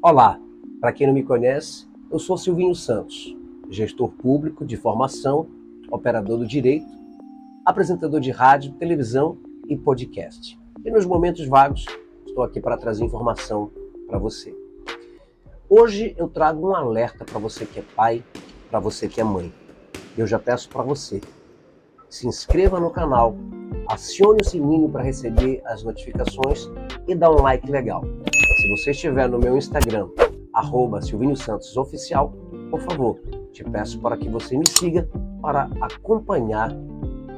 Olá, para quem não me conhece, eu sou Silvinho Santos, gestor público de formação, operador do direito, apresentador de rádio, televisão e podcast. E nos momentos vagos, estou aqui para trazer informação para você. Hoje eu trago um alerta para você que é pai, para você que é mãe. Eu já peço para você, se inscreva no canal, acione o sininho para receber as notificações e dá um like legal. Se você estiver no meu Instagram, @SilvinhoSantosOficial, por favor, te peço para que você me siga para acompanhar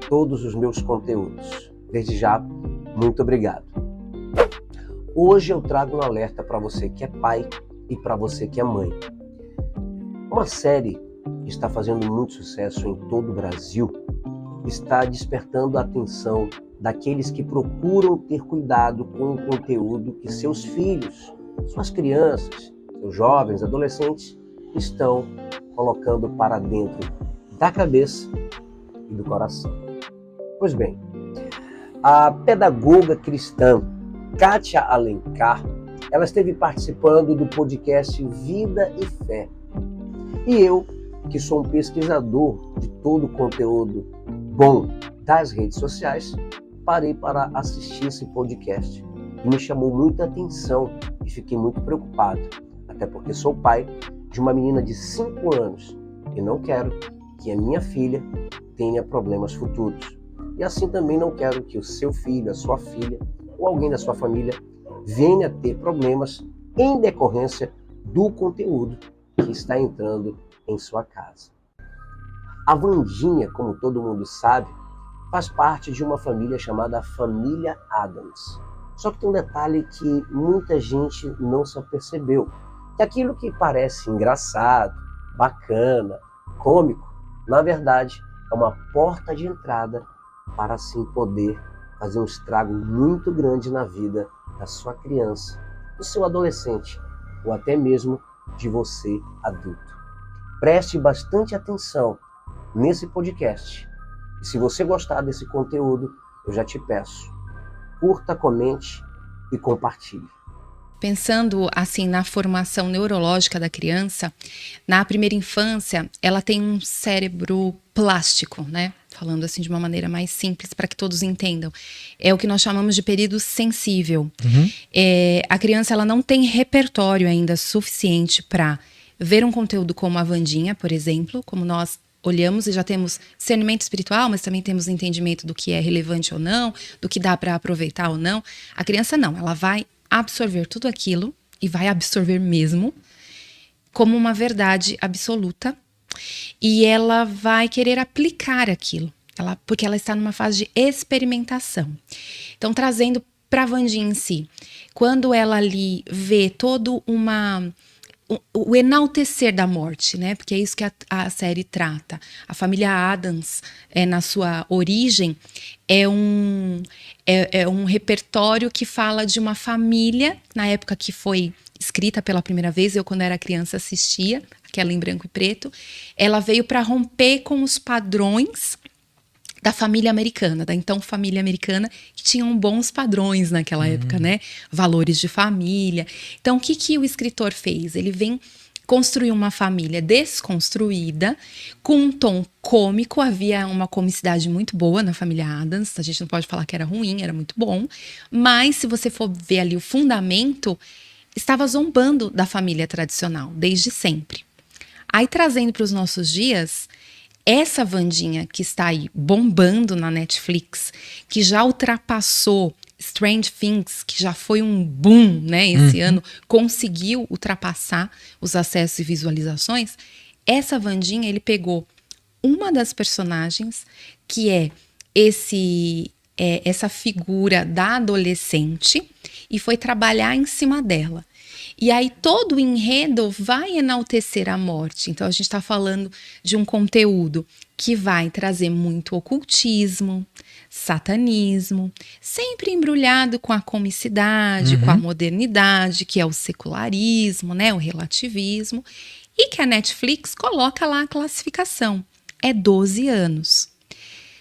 todos os meus conteúdos. Desde já, muito obrigado. Hoje eu trago um alerta para você que é pai e para você que é mãe. Uma série que está fazendo muito sucesso em todo o Brasil está despertando a atenção daqueles que procuram ter cuidado com o conteúdo que seus filhos, suas crianças, seus jovens, adolescentes estão colocando para dentro da cabeça e do coração. Pois bem, a pedagoga cristã Kátia Alencar, ela esteve participando do podcast Vida e Fé. E eu, que sou um pesquisador de todo o conteúdo bom das redes sociais, parei para assistir esse podcast e me chamou muita atenção e fiquei muito preocupado, até porque sou pai de uma menina de 5 anos e não quero que a minha filha tenha problemas futuros. E assim também não quero que o seu filho, a sua filha ou alguém da sua família venha ter problemas em decorrência do conteúdo que está entrando em sua casa. A Wandinha, como todo mundo sabe, faz parte de uma família chamada Família Addams. Só que tem um detalhe que muita gente não se apercebeu, que aquilo que parece engraçado, bacana, cômico, na verdade é uma porta de entrada para assim poder fazer um estrago muito grande na vida da sua criança, do seu adolescente ou até mesmo de você adulto. Preste bastante atenção nesse podcast. E se você gostar desse conteúdo, eu já te peço, curta, comente e compartilhe. Pensando assim na formação neurológica da criança, na primeira infância, ela tem um cérebro plástico, né? Falando assim de uma maneira mais simples para que todos entendam. É o que nós chamamos de período sensível. A criança ela não tem repertório ainda suficiente para ver um conteúdo como a Wandinha, por exemplo, como nós olhamos e já temos discernimento espiritual, mas também temos entendimento do que é relevante ou não, do que dá para aproveitar ou não. A criança não, ela vai absorver tudo aquilo, e vai absorver mesmo, como uma verdade absoluta, e ela vai querer aplicar aquilo, porque ela está numa fase de experimentação. Então, trazendo para a Wandinha em si, quando ela ali vê todo o enaltecer da morte, né? Porque é isso que a série trata. A família Addams, na sua origem, é um repertório que fala de uma família, na época que foi escrita pela primeira vez, eu quando era criança assistia, aquela em branco e preto, ela veio para romper com os padrões da família americana, da então família americana, que tinham bons padrões naquela época, né? Valores de família. Então, o que o escritor fez? Ele vem construir uma família desconstruída, com um tom cômico. Havia uma comicidade muito boa na família Addams. A gente não pode falar que era ruim, era muito bom. Mas, se você for ver ali o fundamento, estava zombando da família tradicional, desde sempre. Aí, trazendo para os nossos dias, essa Wandinha que está aí bombando na Netflix, que já ultrapassou Strange Things, que já foi um boom, né, esse ano, conseguiu ultrapassar os acessos e visualizações. Essa Wandinha, ele pegou uma das personagens, que é essa figura da adolescente, e foi trabalhar em cima dela. E aí todo o enredo vai enaltecer a morte. Então a gente está falando de um conteúdo que vai trazer muito ocultismo, satanismo, sempre embrulhado com a comicidade, com a modernidade, que é o secularismo, né, o relativismo, e que a Netflix coloca lá a classificação. É 12 anos.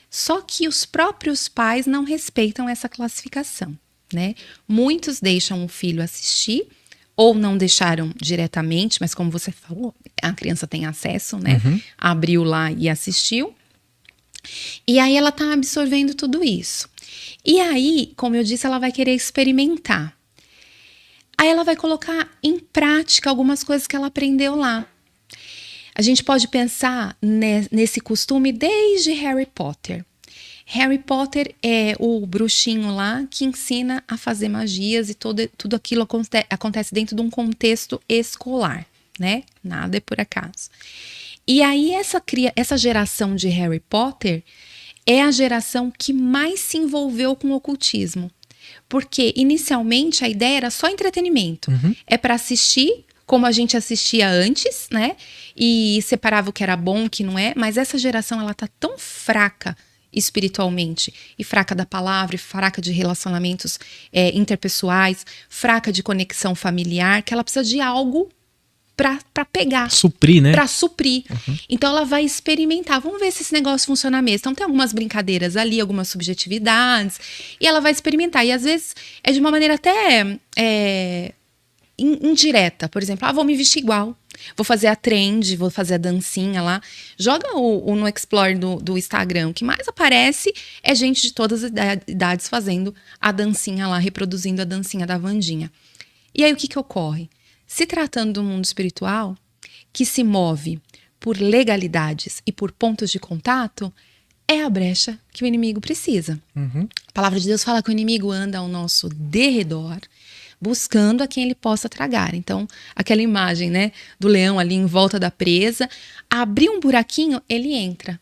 Só que os próprios pais não respeitam essa classificação, né? Muitos deixam o filho assistir, ou não deixaram diretamente, mas como você falou, a criança tem acesso, né? Abriu lá e assistiu. E aí ela tá absorvendo tudo isso. E aí, como eu disse, ela vai querer experimentar. Aí ela vai colocar em prática algumas coisas que ela aprendeu lá. A gente pode pensar nesse costume desde Harry Potter. Harry Potter é o bruxinho lá que ensina a fazer magias e tudo aquilo acontece dentro de um contexto escolar, né? Nada é por acaso. E aí essa geração de Harry Potter é a geração que mais se envolveu com o ocultismo. Porque inicialmente a ideia era só entretenimento. É para assistir como a gente assistia antes, né? E separava o que era bom, o que não é. Mas essa geração, ela tá tão fraca espiritualmente, e fraca da palavra, e fraca de relacionamentos interpessoais, fraca de conexão familiar, que ela precisa de algo pra pegar. Suprir, né? Pra suprir. Então ela vai experimentar. Vamos ver se esse negócio funciona mesmo. Então tem algumas brincadeiras ali, algumas subjetividades. E ela vai experimentar. E às vezes é de uma maneira até indireta. Por exemplo, vou me vestir igual. Vou fazer a trend, vou fazer a dancinha lá. Joga no Explore do Instagram. O que mais aparece é gente de todas as idades fazendo a dancinha lá, reproduzindo a dancinha da Wandinha. E aí o que ocorre? Se tratando do mundo espiritual, que se move por legalidades e por pontos de contato, é a brecha que o inimigo precisa. A palavra de Deus fala que o inimigo anda ao nosso derredor, buscando a quem ele possa tragar. Então, aquela imagem, né, do leão ali em volta da presa, abrir um buraquinho, ele entra.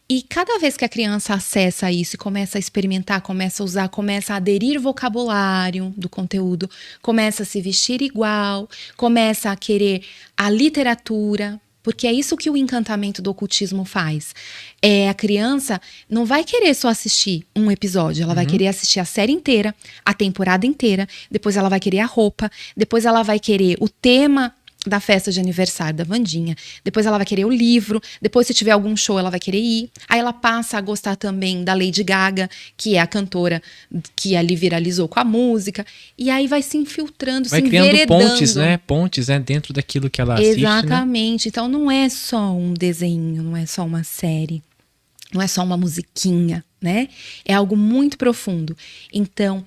E cada vez que a criança acessa isso e começa a experimentar, começa a usar, começa a aderir vocabulário do conteúdo, começa a se vestir igual, começa a querer a literatura, porque é isso que o encantamento do ocultismo faz. A criança não vai querer só assistir um episódio, ela vai querer assistir a série inteira, a temporada inteira, depois ela vai querer a roupa, depois ela vai querer o tema da festa de aniversário da Wandinha, depois ela vai querer o livro, depois se tiver algum show ela vai querer ir, aí ela passa a gostar também da Lady Gaga, que é a cantora que ali viralizou com a música, e aí vai se infiltrando, vai se criando enveredando. Pontes, né, dentro daquilo que ela assiste, exatamente, né? Então não é só um desenho, não é só uma série, não é só uma musiquinha, né? É algo muito profundo. Então,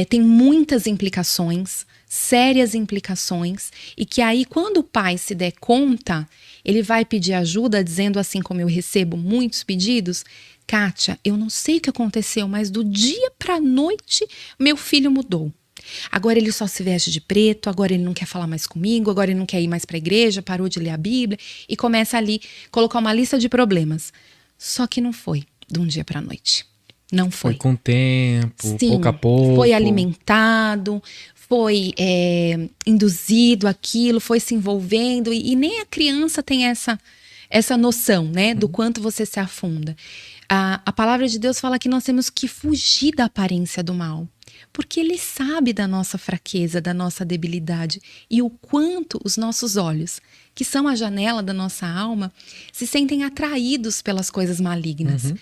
tem muitas implicações, sérias implicações, e que aí quando o pai se der conta, ele vai pedir ajuda dizendo assim como eu recebo muitos pedidos: Kátia, eu não sei o que aconteceu, mas do dia pra noite meu filho mudou. Agora ele só se veste de preto, agora ele não quer falar mais comigo, agora ele não quer ir mais pra igreja, parou de ler a Bíblia, e começa ali colocar uma lista de problemas. Só que não foi de um dia pra noite. Não foi. Foi com o tempo, sim, pouco a pouco. Foi alimentado, foi induzido aquilo, foi se envolvendo, e nem a criança tem essa noção, né, do quanto você se afunda. A palavra de Deus fala que nós temos que fugir da aparência do mal, porque ele sabe da nossa fraqueza, da nossa debilidade, e o quanto os nossos olhos, que são a janela da nossa alma, se sentem atraídos pelas coisas malignas.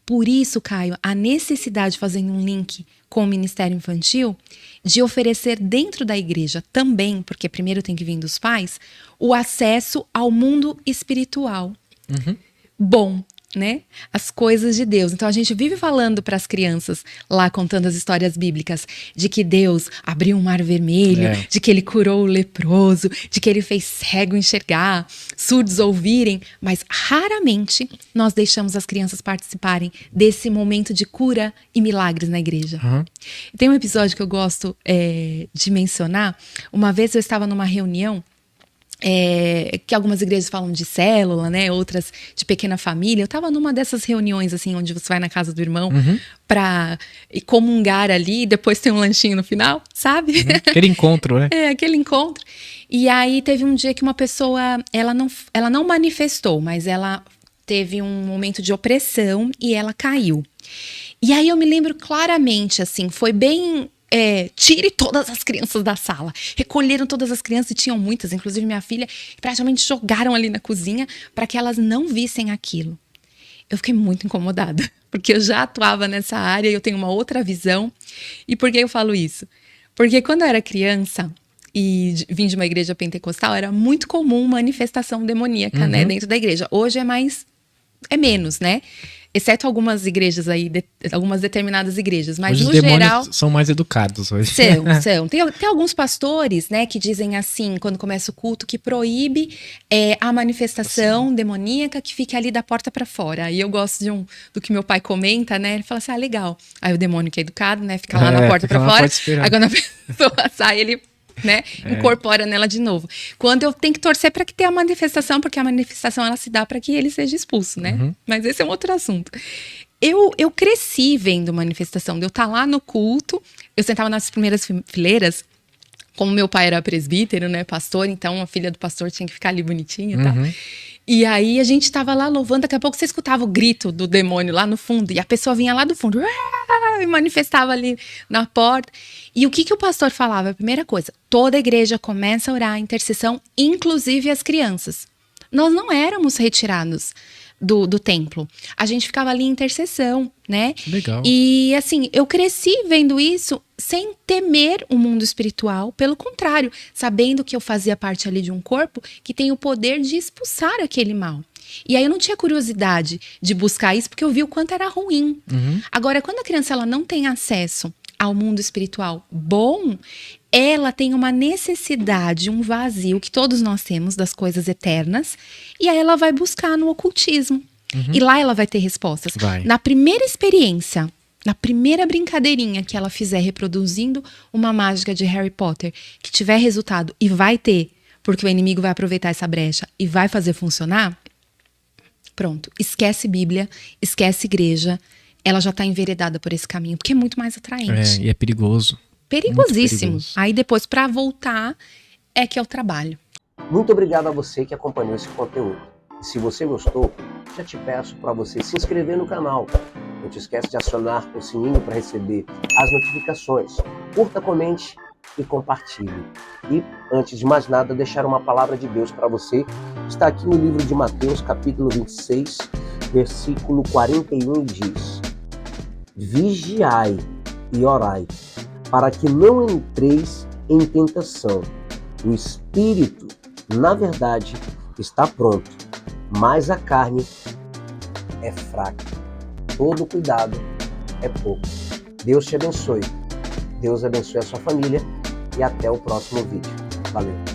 Por isso, Caio, a necessidade, fazendo um link com o Ministério Infantil, de oferecer dentro da igreja também, porque primeiro tem que vir dos pais, o acesso ao mundo espiritual. Bom, né? As coisas de Deus. Então a gente vive falando para as crianças lá, contando as histórias bíblicas, de que Deus abriu um mar vermelho, de que ele curou o leproso, de que ele fez cego enxergar, surdos ouvirem, mas raramente nós deixamos as crianças participarem desse momento de cura e milagres na igreja. Tem um episódio que eu gosto de mencionar. Uma vez eu estava numa reunião que algumas igrejas falam de célula, né? Outras de pequena família. Eu tava numa dessas reuniões, assim, onde você vai na casa do irmão pra comungar ali e depois tem um lanchinho no final, sabe? Aquele encontro, né? Aquele encontro. E aí teve um dia que uma pessoa, ela não manifestou, mas ela teve um momento de opressão e ela caiu. E aí eu me lembro claramente, assim, foi bem... tire todas as crianças da sala. Recolheram todas as crianças, e tinham muitas, inclusive minha filha, praticamente jogaram ali na cozinha para que elas não vissem aquilo. Eu fiquei muito incomodada, porque eu já atuava nessa área e eu tenho uma outra visão. E por que eu falo isso? Porque quando eu era criança, e vim de uma igreja pentecostal, era muito comum manifestação demoníaca, né, dentro da igreja. Hoje é menos, né? Exceto algumas igrejas aí, algumas determinadas igrejas. Mas hoje no os demônios geral são mais educados hoje. São. Tem alguns pastores, né, que dizem assim, quando começa o culto, que proíbe a manifestação demoníaca que fique ali da porta para fora. Aí eu gosto do que meu pai comenta, né? Ele fala assim, legal. Aí o demônio que é educado, né, fica lá na porta para fora. Aí quando a pessoa sai, ele, né, incorpora nela de novo. Quando eu tenho que torcer para que tenha a manifestação, porque a manifestação ela se dá para que ele seja expulso, né? Mas esse é um outro assunto. Eu cresci vendo manifestação, de eu estar lá no culto, eu sentava nas primeiras fileiras, como meu pai era presbítero, né, pastor, então a filha do pastor tinha que ficar ali bonitinha e tal. E aí a gente tava lá louvando, daqui a pouco você escutava o grito do demônio lá no fundo, e a pessoa vinha lá do fundo, e manifestava ali na porta. E o que o pastor falava? A primeira coisa, toda a igreja começa a orar, intercessão, inclusive as crianças. Nós não éramos retirados do templo. A gente ficava ali em intercessão, né? Legal. E assim, eu cresci vendo isso sem temer o mundo espiritual, pelo contrário, sabendo que eu fazia parte ali de um corpo que tem o poder de expulsar aquele mal. E aí eu não tinha curiosidade de buscar isso, porque eu vi o quanto era ruim. Agora, quando a criança ela não tem acesso ao mundo espiritual bom, ela tem uma necessidade, um vazio que todos nós temos das coisas eternas, e aí ela vai buscar no ocultismo. E lá ela vai ter respostas. Na primeira experiência, na primeira brincadeirinha que ela fizer reproduzindo uma mágica de Harry Potter, que tiver resultado, e vai ter, porque o inimigo vai aproveitar essa brecha e vai fazer funcionar, pronto, esquece Bíblia, esquece igreja, ela já está enveredada por esse caminho, porque é muito mais atraente. E é perigoso. Perigosíssimo. Perigoso. Aí depois, para voltar, é que é o trabalho. Muito obrigado a você que acompanhou esse conteúdo. E se você gostou, já te peço para você se inscrever no canal. Não te esquece de acionar o sininho para receber as notificações. Curta, comente e compartilhe. E, antes de mais nada, deixar uma palavra de Deus para você. Está aqui no livro de Mateus, capítulo 26, versículo 41, e diz: Vigiai e orai, para que não entreis em tentação. O espírito, na verdade, está pronto, mas a carne é fraca. Todo cuidado é pouco. Deus te abençoe. Deus abençoe a sua família e até o próximo vídeo. Valeu!